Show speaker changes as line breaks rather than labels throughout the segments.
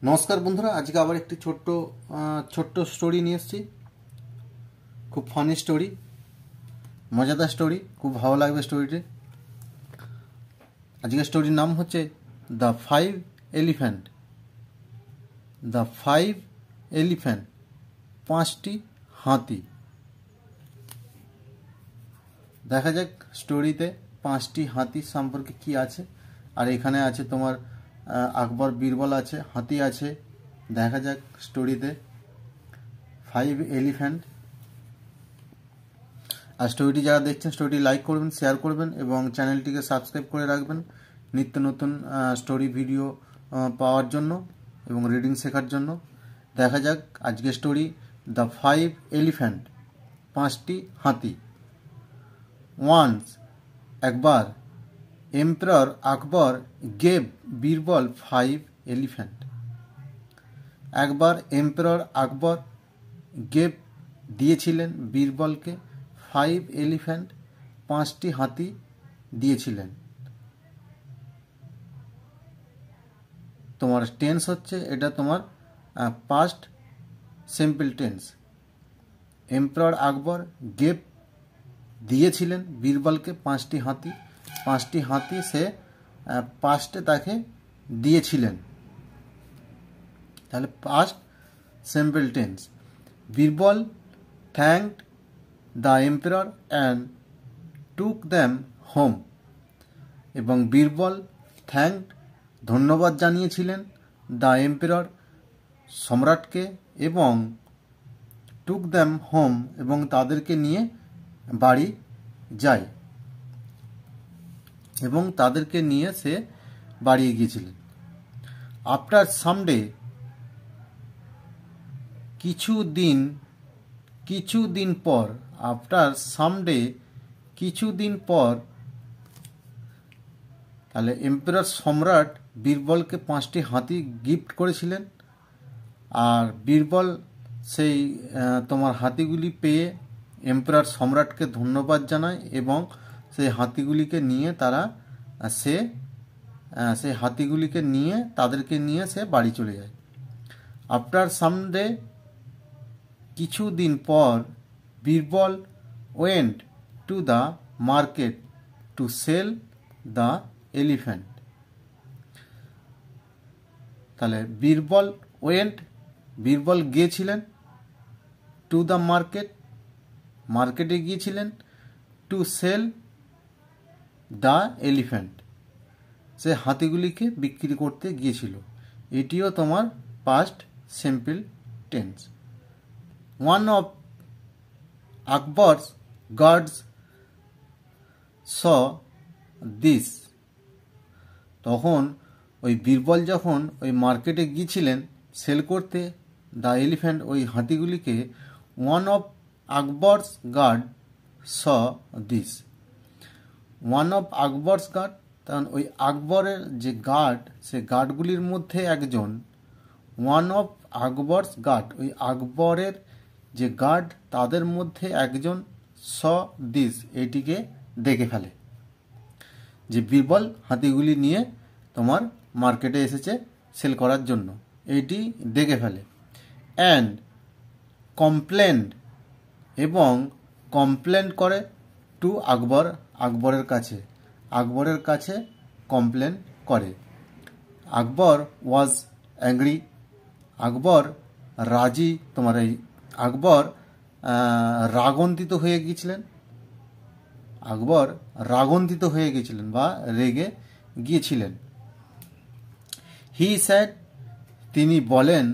নমস্কার বন্ধুরা, আজকে আবার একটি ছোট্ট স্টোরি নিয়ে এসেছি। খুব ফানি স্টোরি, মজাদার স্টোরি, খুব ভালো লাগবে স্টোরিটি। আজকের স্টোরির নাম হচ্ছে the five elephant. The five elephant, পাঁচটি হাতি। দেখা যাক স্টোরিতে পাঁচটি হাতি সম্পর্কে কি আছে। আর এখানে আছে তোমার আকবর বীরবল আছে, হাতি আছে। দেখা যাক স্টোরিতে ফাইভ এলিফ্যান্ট। আর স্টোরিটি যারা দেখছেন স্টোরিটি লাইক করবেন, শেয়ার করবেন এবং চ্যানেলটিকে সাবস্ক্রাইব করে রাখবেন নিত্য নতুন স্টোরি ভিডিও পাওয়ার জন্য এবং রিডিং শেখার জন্য। দেখা যাক আজকের স্টোরি দ্য ফাইভ এলিফ্যান্ট, পাঁচটি হাতি। ওয়ান্স, একবার, এম্পারার আকবর গেভ বীরবল ফাইভ এলিফ্যান্ট। একবার এম্পারার আকবর গেভ দিয়েছিলেন বীরবলকে ফাইভ এলিফ্যান্ট, পাঁচটি হাতি দিয়েছিলেন। তোমার টেন্স হচ্ছে এটা তোমার পাস্ট সিম্পল টেন্স। এম্পারার আকবর গেভ দিয়েছিলেন বীরবলকে পাঁচটি হাতি। পাঁচটি হাতি সে পাস্টে তাকে দিয়েছিলেন, তাহলে past simple tense. Birbal thanked the emperor and took them home. এবং বীরবল থ্যাঙ্কড, ধন্যবাদ জানিয়েছিলেন, দ্য এম্পারার, সম্রাটকে, এবং টুক দ্যাম হোম, এবং তাদেরকে নিয়ে বাড়ি যায়, এবং তাদেরকে নিয়ে সে বাড়ি গিয়েছিলেন। আফটার সামডে, কিছুদিন পর, আফটার সামডে, কিছুদিন পর, তাহলে এম্পারার সম্রাট বীরবলকে পাঁচটি হাতি গিফট করেছিলেন। আর বীরবল সেই তোমার হাতিগুলি পেয়ে এম্পারার সম্রাটকে ধন্যবাদ জানায় এবং সেই হাতিগুলিকে নিয়ে সেই হাতিগুলিকে নিয়ে তাদেরকে নিয়ে সে বাড়ি চলে যায়। আফটার সামডে, কিছুদিন পর, Birbal went to the market to sell the elephant. তাহলে বীরবল ওয়েন্ট, বীরবল গিয়েছিলেন, টু দ্য মার্কেট, মার্কেটে গিয়েছিলেন, টু সেল দ্য এলিফ্যান্ট, সে হাতিগুলিকে বিক্রি করতে গিয়েছিল। এটিও তোমার past simple tense. One of Akbar's guards saw this. তখন ওই বীরবল যখন ওই মার্কেটে গিয়েছিলেন সেল করতে দ্য এলিফ্যান্ট, ওই হাতিগুলিকে, one of Akbar's guard saw this. One of Akbar's guard, তখন ওই আকবরের যে গার্ড, সে গার্ডগুলির মধ্যে একজন, ওয়ান অফ আকবরস গার্ড, ওই আকবরের যে গার্ড তাদের মধ্যে একজন, স দিস, এটিকে দেখে ফেলে যে বীরবল হাতিগুলি নিয়ে তোমার মার্কেটে এসেছে সেল করার জন্য, এটি দেখে ফেলে। অ্যান্ড কমপ্লেন্ড, এবং কমপ্লেন করে, টু আকবর, আকবরের কাছে, আকবরের কাছে কমপ্লেন করে। আকবর ওয়াজ অ্যাংরি, আকবর রাজি, তোমার এই আকবর রাগান্বিত হয়ে গিয়েছিলেন, আকবর রাগান্বিত হয়ে গিয়েছিলেন বা রেগে গিয়েছিলেন। হি স্যাড, তিনি বলেন,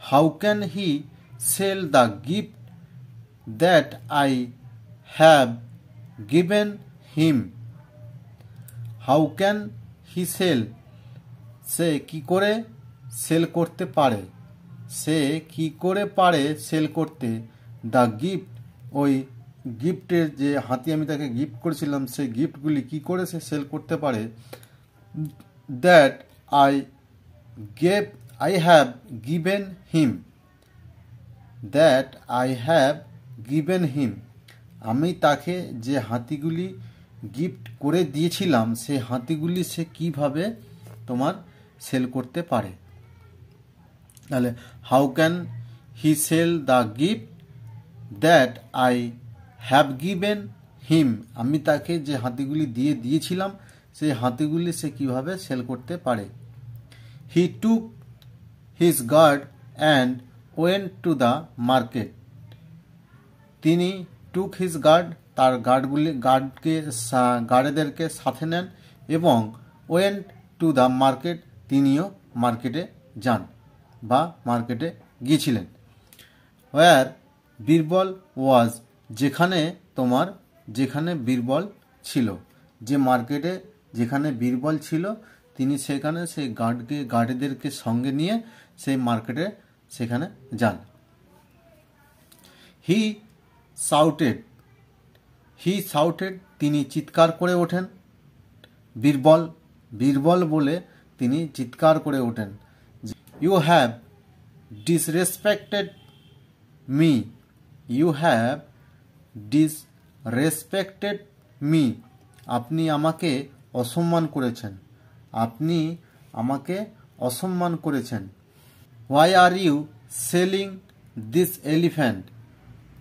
how can he sell the gift that I have given him. How can he sell, সে কি করে সেল করতে পারে, সে কি করে পারে সেল করতে, দ্য গিফট, ওই গিফটের যে হাতি আমি তাকে গিফট করেছিলাম সেই গিফটগুলি কি করে সে সেল করতে পারে, that I have given him, that I have given him, আমি তাকে যে হাতিগুলি গিফট করে দিয়েছিলাম সেই হাতিগুলি সে কিভাবে তোমার সেল করতে পারে। তাহলে how can he sell the gift that I have given him, আমি তাকে যে হাতিগুলি দিয়েছিলাম সেই হাতিগুলি সে কিভাবে সেল করতে পারে। He took his guard and went to the market, তিনি টুক হিজ গার্ড তার গার্ডেদেরকে সাথে নেন এবং ওয়েন্ট টু দ্য মার্কেট তিনিও মার্কেটে যান বা মার্কেটে গিয়েছিলেন। ওয়ার বীরবল ওয়াজ, যেখানে বীরবল ছিল, যে মার্কেটে যেখানে বীরবল ছিল তিনি সেখানে সেই গার্ডেদেরকে সঙ্গে নিয়ে সেই মার্কেটে সেখানে যান। হি শাউটেড, তিনি চিৎকার করে ওঠেন। বীরবল বলে তিনি চিৎকার করে ওঠেন, you have disrespected me, you have disrespected me, আপনি আমাকে অসম্মান করেছেন, আপনি আমাকে অসম্মান করেছেন। Why are you selling this elephant,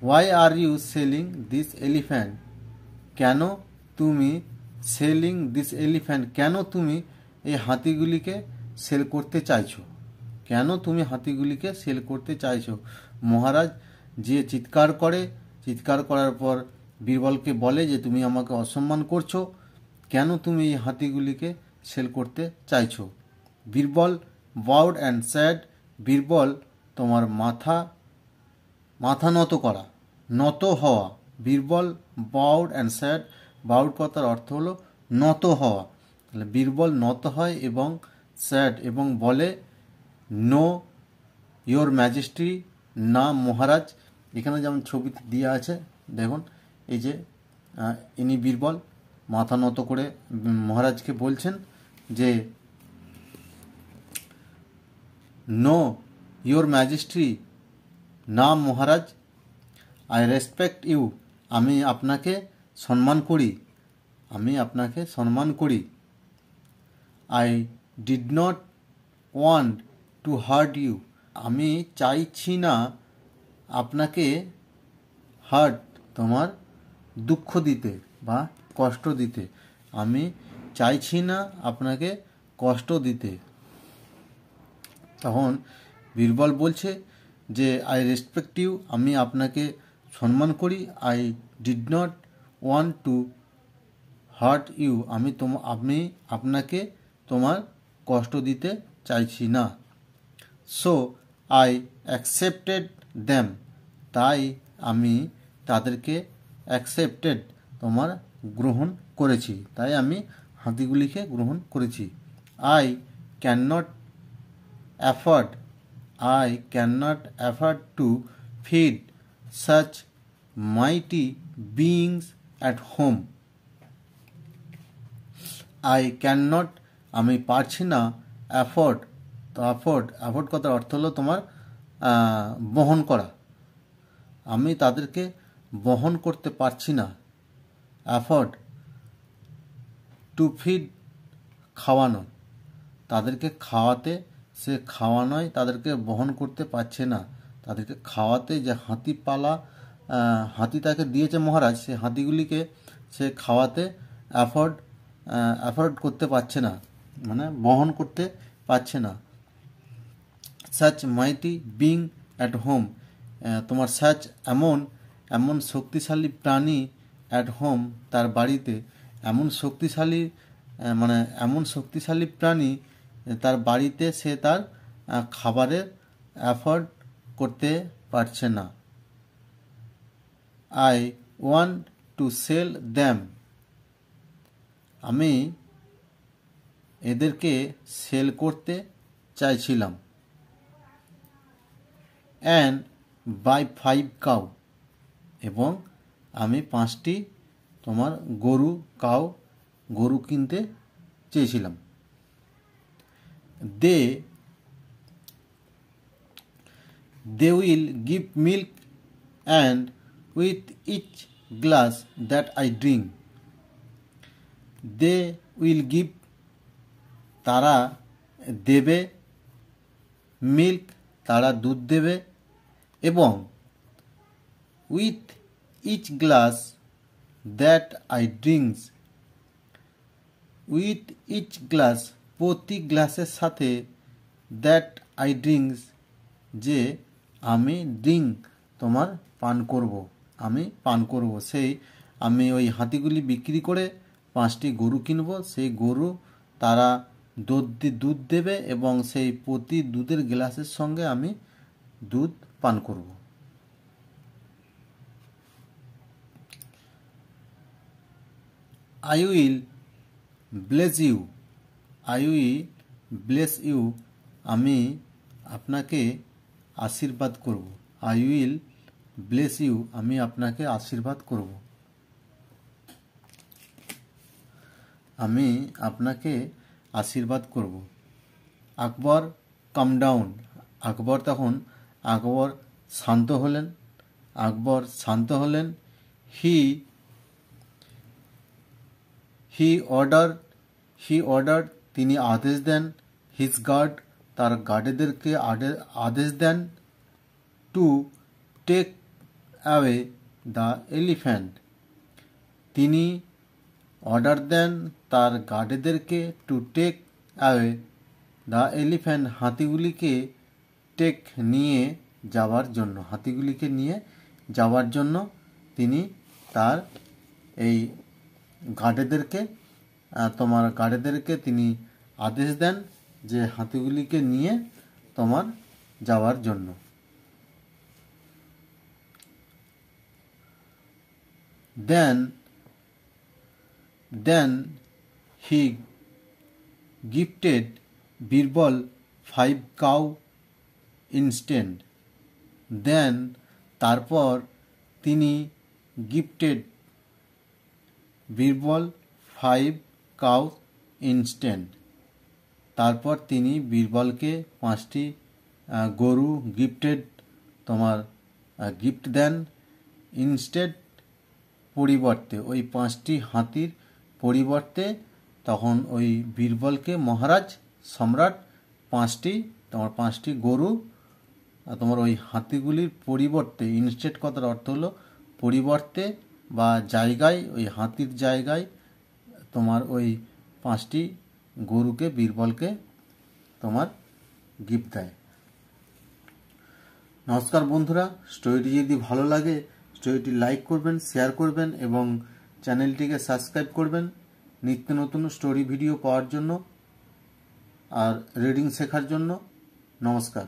why are you selling this elephant, কেন তুমি সেলিং দিস এলিফ্যান্ট, কেন তুমি এই হাতিগুলিকে সেল করতে চাইছো, কেন তুমি হাতিগুলিকে সেল করতে চাইছো। মহারাজ যে চিৎকার করার পর বীরবলকে বলে যে তুমি আমাকে অসম্মান করছো, কেন তুমি এই হাতিগুলিকে সেল করতে চাইছো। Birbal bowed and sad, Birbal তোমার মাথা নত হওয়া। Birbal bowed and sad, bowed কথার অর্থ হলো নত হওয়া, তাহলে বীরবল নত হয় এবং স্যাড এবং বলে নো ইয়োর ম্যাজেস্টি, না মহারাজ। এখানে যেমন ছবিতে দেওয়া আছে দেখুন, এই যে ইনি বীরবল মাথা নত করে মহারাজকে বলছেন যে নো ইয়োর ম্যাজেস্টি, না মহারাজ। আই রেসপেক্ট ইউ, আমি আপনাকে সম্মান করি। I did not want to hurt you, আমি চাইছি না আপনাকে হার্ট তোমার দুঃখ দিতে বা কষ্ট দিতে, আমি চাইছি না আপনাকে কষ্ট দিতে। তখন বীরবল বলছে যে আই রেসপেক্ট ইউ, আমি আপনাকে সম্মান করি। I did not want to hurt you, আমি আপনাকে তোমার কষ্ট দিতে চাইছি না। সো আই অ্যাকসেপ্টেড দ্যাম, তাই আমি তাদেরকে অ্যাকসেপ্টেড তোমার গ্রহণ করেছি, তাই আমি হাতিগুলিকে গ্রহণ করেছি। I can not afford to feed such mighty beings at home. I cannot, আমি পারছি না, অ্যাফোর্ড কথার অর্থ হলো তোমার বহন করা, আমি তাদেরকে বহন করতে পারছি না। অ্যাফোর্ড টু ফিড, খাওয়ানো, তাদেরকে খাওয়াতে, সে খাওয়ানোয় তাদেরকে বহন করতে পারছে না, তাদেরকে খাওয়াতে যে হাতি তাকে দিয়েছে মহারাজ, সে হাতিগুলিকে সে খাওয়াতে অ্যাফোর্ড করতে পারছে না, মানে বহন করতে পারছে না। সাচ মাইটি বিং অ্যাট হোম, তোমার সাচ এমন শক্তিশালী প্রাণী অ্যাট হোম, তার বাড়িতে এমন শক্তিশালী প্রাণী তার বাড়িতে সে তার খাবারের অ্যাফোর্ড করতে পারছে না। I want to sell them, আমি এদেরকে সেল করতে চাইছিলাম। অ্যান্ড বাই 5 কাউ, এবং আমি 5টি তোমার গরু কিনতে চেয়েছিলাম। They will give milk, and with each glass that I drink, they will give, তারা দেবে, মিল্ক তারা দুধ দেবে এবং with each glass that I drinks, with each glass প্রতি গ্লাসের সাথে, দ্যাট আই ড্রিঙ্কস যে আমি ড্রিঙ্ক তোমার পান করব, আমি পান করব, সেই আমি ওই হাতিগুলি বিক্রি করে 5টি গরু কিনব, সেই গরু তারা দুধ দেবে এবং সেই প্রতি দুধের গ্লাসের সঙ্গে আমি দুধ পান করব। I will bless you, I will bless you আমি আপনাকে আশীর্বাদ করব। I will bless you আমি আপনাকে আশীর্বাদ করব, আমি আপনাকে আশীর্বাদ করব। আকবর কাম ডাউন, আকবর তখন শান্ত হলেন, আকবর শান্ত হলেন। হি অর্ডার তিনি আদেশ দেন, হিজ গার্ড তার গার্ডেদেরকে আদেশ দেন, to take away the elephant তিনি অর্ডার দেন তার গার্ডেদেরকে to take away the elephant হাতিগুলিকে টেক নিয়ে যাওয়ার জন্য, হাতিগুলিকে নিয়ে যাওয়ার জন্য তিনি তার এই গার্ডেদেরকে তিনি আদেশ দেন যে হাতিগুলিকে নিয়ে তোমার যাওয়ার জন্য। Then he gifted Birbal 5 cow instead. Then তারপর তিনি gifted Birbal 5 cow instead. তারপর তিনি বীরবলকে 5টি গরু গিফট দেন, ইনস্টেড পরিবর্তে, ওই 5টি হাতির পরিবর্তে তখন ওই বীরবলকে মহারাজ সম্রাট 5টি গরু তোমার ওই হাতিগুলির পরিবর্তে, ইনস্টেড কথার অর্থ হলো পরিবর্তে বা জায়গায়, ওই হাতির জায়গায় তোমার ওই 5টি গরুকে বীরবলকে তোমার গিফট দেয়। নমস্কার বন্ধুরা, স্টোরিটি যদি ভালো লাগে স্টোরিটি লাইক করবেন, শেয়ার করবেন এবং চ্যানেলটিকে সাবস্ক্রাইব করবেন নিত্য নতুন স্টোরি ভিডিও পাওয়ার জন্য আর রিডিং শেখার জন্য। নমস্কার।